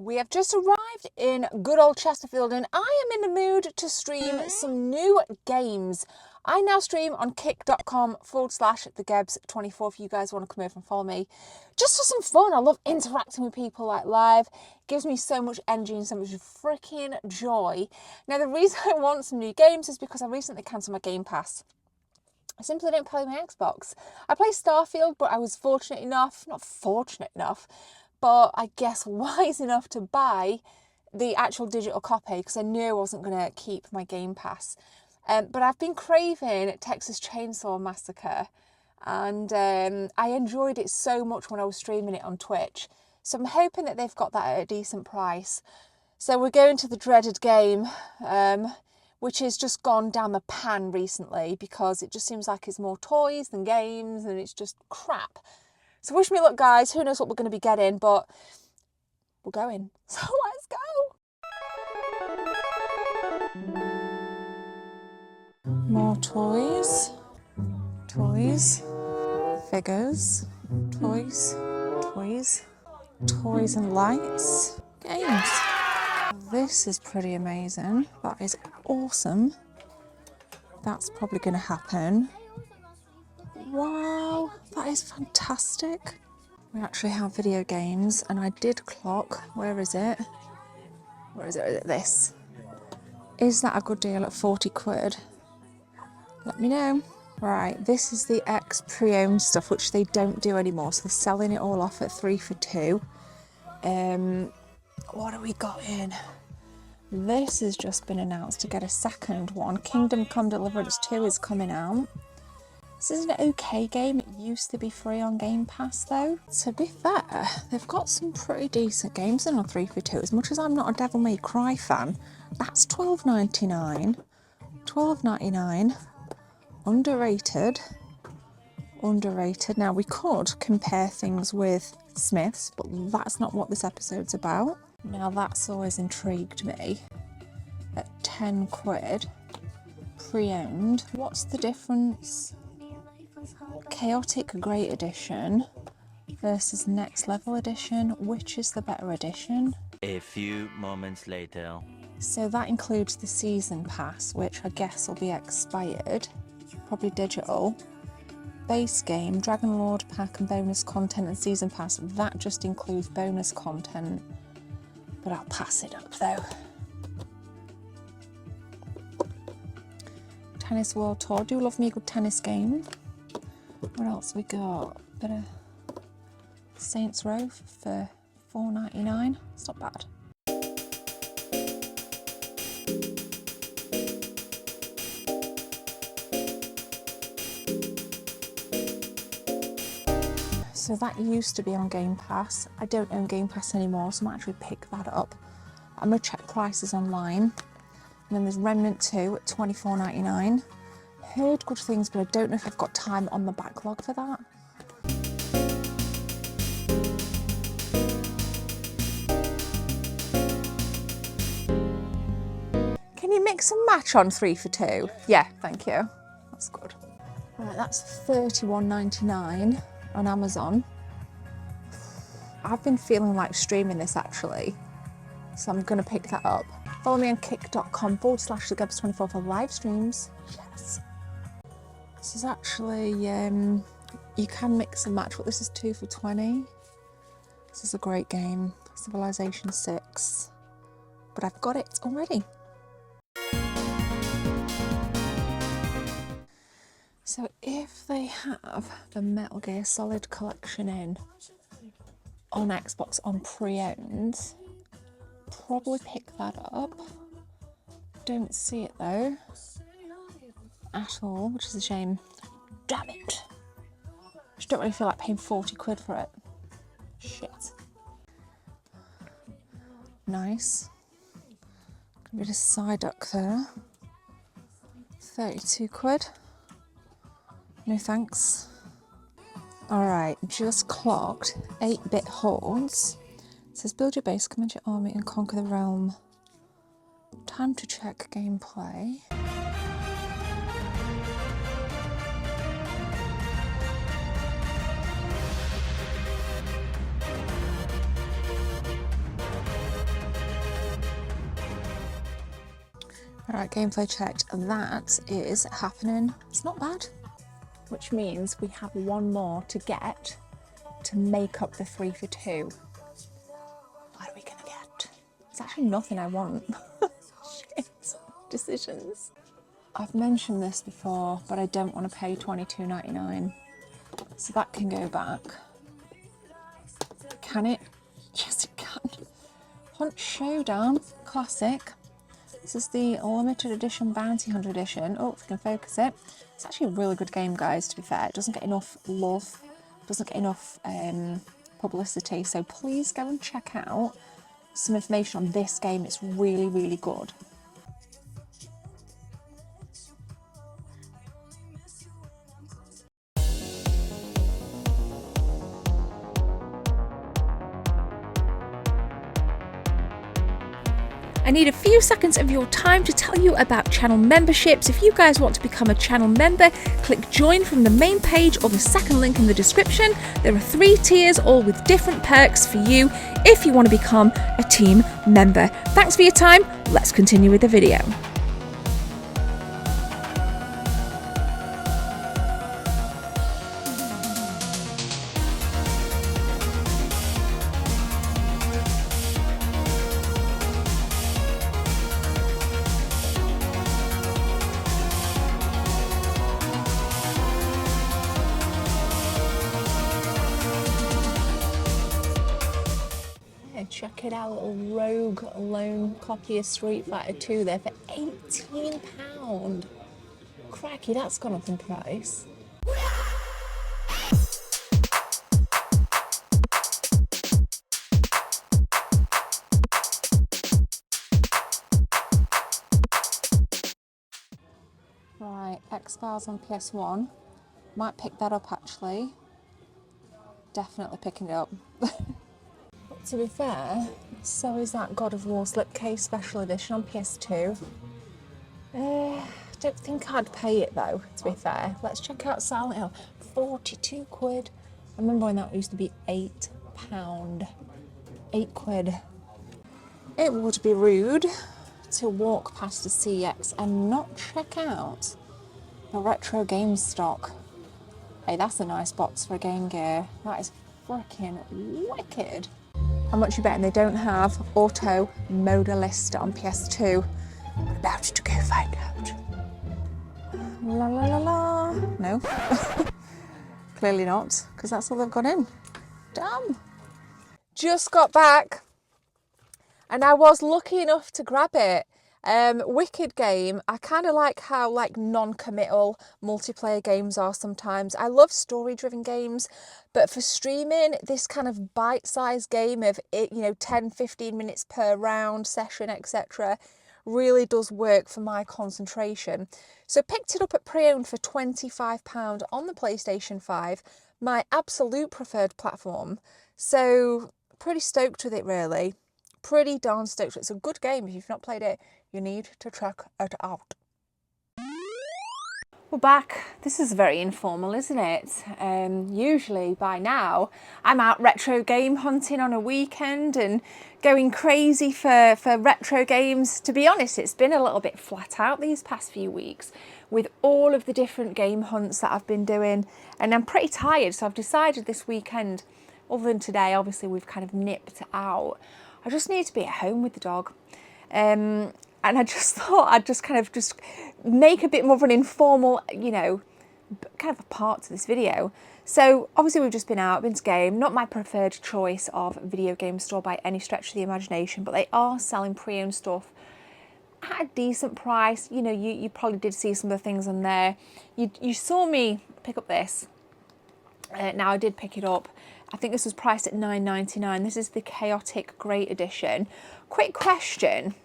We have just arrived in good old Chesterfield and I am in the mood to stream some new games. I now stream on kick.com/thegebs24 if you guys want to come over and follow me. Just for some fun. I love interacting with people like live. It gives me so much energy and so much freaking joy. Now the reason I want some new games is because I recently cancelled my Game Pass. I simply don't play my Xbox. I play Starfield, but I was fortunate enough, not fortunate enough, but I guess wise enough to buy the actual digital copy because I knew I wasn't going to keep my Game Pass. But I've been craving Texas Chainsaw Massacre, and I enjoyed it so much when I was streaming it on Twitch. So I'm hoping that they've got that at a decent price. So we're going to the dreaded game, which has just gone down the pan recently because it just seems like it's more toys than games and it's just crap. So wish me luck, guys. Who knows what we're going to be getting, but we're going. So let's go. More toys. Toys. Figures. Toys. Toys. Toys and lights. Games. This is pretty amazing. That is awesome. That's probably going to happen. Wow, that is fantastic. We actually have video games and I did clock. Where is it? Where is it? Is it this? Is that a good deal at 40 quid? Let me know. Right, this is the X pre-owned stuff, which they don't do anymore. So they're selling it all off at 3 for 2. What have we got in? This has just been announced to get a second one. Kingdom Come Deliverance 2 is coming out. This is an okay game. It used to be free on Game Pass though. To be fair, they've got some pretty decent games in on 3 for 2. As much as I'm not a Devil May Cry fan, that's $12.99. $12.99. Underrated. Underrated. Now we could compare things with Smiths, but that's not what this episode's about. Now that's always intrigued me. At 10 quid, pre-owned. What's the difference? Chaotic Great Edition versus Next Level Edition. Which is the better edition? A few moments later. So that includes the season pass, which I guess will be expired. Probably digital. Base game, Dragon Lord pack and bonus content and season pass. That just includes bonus content. But I'll pass it up though. Tennis World Tour. Do love me a good tennis game. What else we got? Bit of Saints Row for $4.99. It's not bad. So that used to be on Game Pass. I don't own Game Pass anymore, so I might actually pick that up. I'm gonna check prices online. And then there's Remnant 2 at $24.99. Heard good things, but I don't know if I've got time on the backlog for that. Can you mix and match on 3 for 2? Yeah, thank you. That's good. Right, that's $31.99 on Amazon. I've been feeling like streaming this actually, so I'm gonna pick that up. Follow me on kick.com/thegebs24 for live streams. Yes. This is actually, you can mix and match, but this is 2 for 20. This is a great game, Civilization 6, but I've got it already. So if they have the Metal Gear Solid collection in on Xbox on pre-owned, probably pick that up. Don't see it though at all, which is a shame. Damn it. Just don't really feel like paying 40 quid for it. Shit. Nice. Got a bit of Psyduck there. 32 quid. No thanks. Alright, just clocked 8-bit hordes. It says build your base, command your army and conquer the realm. Time to check gameplay. Alright, gameplay checked. That is happening. It's not bad. Which means we have one more to get to make up the 3 for 2. What are we gonna get? It's actually nothing I want. Shit. Decisions. I've mentioned this before, but I don't want to pay $22.99. So that can go back. Can it? Yes, it can. Hunt Showdown Classic. This is the limited edition Bounty Hunter edition. Oh, if we can focus it. It's actually a really good game, guys, to be fair. It doesn't get enough love, doesn't get enough publicity. So please go and check out some information on this game. It's really, really good. I need a few seconds of your time to tell you about channel memberships. If you guys want to become a channel member, click join from the main page or the second link in the description. There are 3 tiers, all with different perks for you if you want to become a team member. Thanks for your time. Let's continue with the video. Check it out, little rogue lone copy of Street Fighter 2 there for £18. Cracky, that's gone up in price. Right, X-Files on PS1. Might pick that up actually. Definitely picking it up. To be fair, so is that God of War slipcase special edition on PS2. Don't think I'd pay it though, to be fair. Let's check out Silent Hill. 42 quid. I remember when that used to be £8. 8 quid. It would be rude to walk past a CX and not check out the retro game stock. Hey, that's a nice box for a Game Gear. That is freaking wicked. How much you betting they don't have auto modalista on PS2? I'm about to go find out. La la la la. No. Clearly not, because that's all they've got in. Damn. Just got back and I was lucky enough to grab it. Wicked game. I kind of like how non-committal multiplayer games are sometimes. I love story-driven games, but for streaming, this kind of bite-sized game of 10-15 minutes per round session, etc., really does work for my concentration. So picked it up at pre-owned for £25 on the PlayStation 5, my absolute preferred platform. So pretty stoked with it, really. Pretty darn stoked. It's a good game. If you've not played it, you need to check it out. We're back. This is very informal, isn't it? Usually by now I'm out retro game hunting on a weekend and going crazy for retro games. To be honest, it's been a little bit flat out these past few weeks with all of the different game hunts that I've been doing, and I'm pretty tired, so I've decided this weekend, other than today, obviously we've kind of nipped out, I just need to be at home with the dog. And I just thought I'd just make a bit more of an informal, kind of a part to this video. So obviously we've just been out, been to game, not my preferred choice of video game store by any stretch of the imagination, but they are selling pre-owned stuff at a decent price. You probably did see some of the things on there. You saw me pick up this. Now I did pick it up. I think this was priced at $9.99. This is the Chaotic Great Edition. Quick question.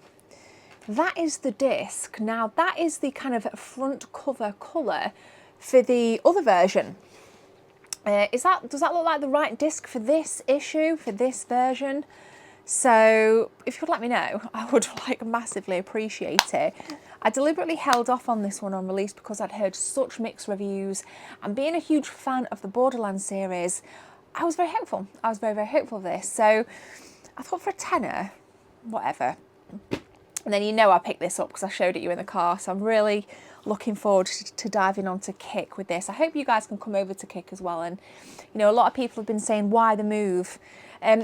That is the disc. Now that is the kind of front cover colour for the other version. Does that look like the right disc for this issue, for this version? So if you could let me know, I would massively appreciate it. I deliberately held off on this one on release because I'd heard such mixed reviews, and being a huge fan of the Borderlands series, I was very hopeful. I was very, very hopeful of this. So I thought for a tenner, whatever. And then you know I picked this up because I showed it you in the car. So I'm really looking forward to diving onto Kick with this. I hope you guys can come over to Kick as well. And, you know, a lot of people have been saying, why the move?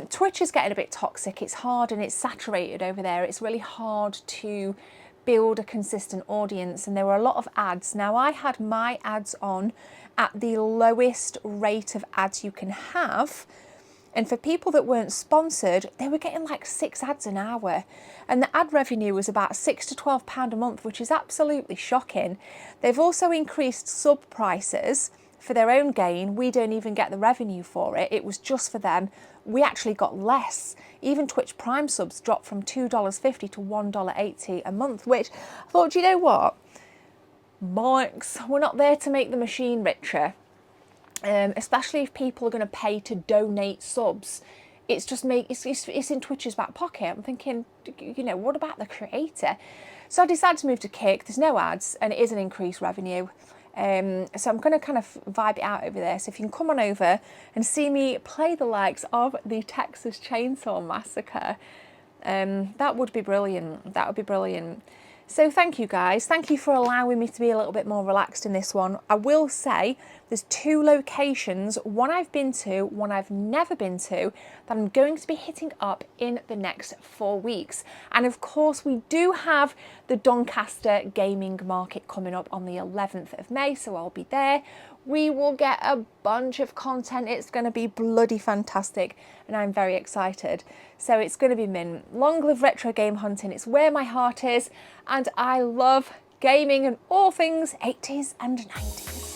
Twitch is getting a bit toxic. It's hard and it's saturated over there. It's really hard to build a consistent audience. And there were a lot of ads. Now, I had my ads on at the lowest rate of ads you can have. And for people that weren't sponsored, they were getting like 6 ads an hour. And the ad revenue was about £6 to £12 a month, which is absolutely shocking. They've also increased sub prices for their own gain. We don't even get the revenue for it. It was just for them. We actually got less. Even Twitch Prime subs dropped from $2.50 to $1.80 a month, which I thought, you know what? Bollocks, we're not there to make the machine richer. Especially if people are going to pay to donate subs. It's just it's in Twitch's back pocket. I'm thinking, you know, what about the creator? So I decided to move to Kick. There's no ads and it is an increased revenue. So I'm going to kind of vibe it out over there. So if you can come on over and see me play the likes of the Texas Chainsaw Massacre, that would be brilliant. That would be brilliant. So thank you guys. Thank you for allowing me to be a little bit more relaxed in this one. I will say there's 2 locations, one I've been to, one I've never been to, that I'm going to be hitting up in the next 4 weeks. And of course we do have the Doncaster gaming market coming up on the 11th of May, so I'll be there. We will get a bunch of content. It's going to be bloody fantastic and I'm very excited. So it's going to be mint. Long live retro game hunting. It's where my heart is and I love gaming and all things 80s and 90s.